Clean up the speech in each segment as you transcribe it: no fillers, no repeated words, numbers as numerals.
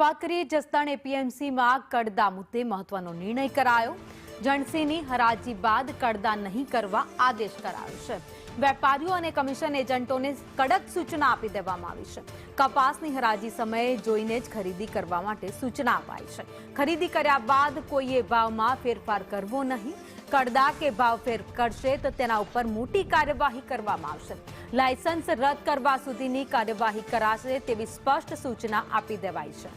વાત કરીએ જસદણ એપીએમસીમાં કડદા મુદ્દે મહત્વનો નિર્ણય કરાયો। જણસીની હરાજી બાદ કડદા નહીં કરવા આદેશ કરાયો છે। વેપારીઓ અને કમિશન એજન્ટોને કડક સૂચના આપી દેવામાં આવી છે। કપાસની હરાજી સમયે જોઈને જ ખરીદી કરવા માટે સૂચના અપાઈ છે। ખરીદી કર્યા બાદ કોઈએ ભાવમાં ફેરફાર કરવો નહીં। કડદા કે ભાવ ફેર કરશે તો તેના ઉપર મોટી કાર્યવાહી કરવામાં આવશે। લાયસન્સ રદ કરવા સુધીની કાર્યવાહી કરાશે તેવી સ્પષ્ટ સૂચના આપી દેવાઈ છે।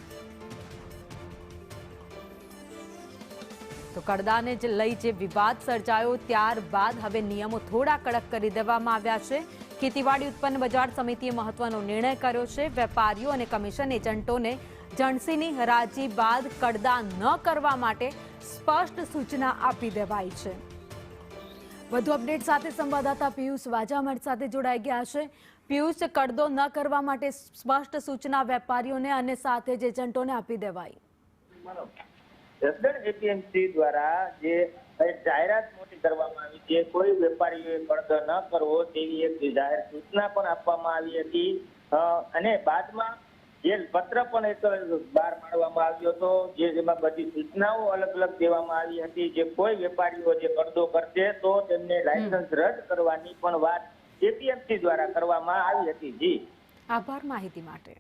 તો કડદાને લઈ જે વિવાદ સર્જાયો ત્યારબાદ હવે નિયમો થોડા કડક કરી દેવામાં આવ્યા છે। ખેતીવાડી ઉત્પન્ન બજાર સમિતિએ મહત્વનો નિર્ણય કર્યો છે। વેપારીઓ અને કમિશન એજન્ટોને જણસીની હરાજી બાદ કડદા ન કરવા માટે સ્પષ્ટ સૂચના આપી દેવાઈ છે। વધુ અપડેટ સાથે સંવાદદાતા પિયુષ વાજા અમારી સાથે જોડાઈ ગયા છે। પિયુષ, કડદો ન કરવા માટે સ્પષ્ટ સૂચના વેપારીઓને અને સાથે જ એજન્ટોને આપી દેવાઈ। જસદણ એપીએમસી દ્વારા જે જાહેરાત મોટી કરવામાં આવી છે, કોઈ વેપારીઓએ કડદો ન કરવો તેવી એક જાહેર સૂચના પણ આપવામાં આવી હતી અને બાદમાં જે પત્ર પણ એક બહાર પાડવામાં આવ્યો હતો જેમાં બધી સૂચનાઓ અલગ અલગ દેવામાં આવી હતી। જે કોઈ વેપારીઓ જે કડદો કરશે તો તેમને લાયસન્સ રદ કરવાની પણ વાત એપીએમસી દ્વારા કરવામાં આવી હતી। જી, આભાર માહિતી માટે।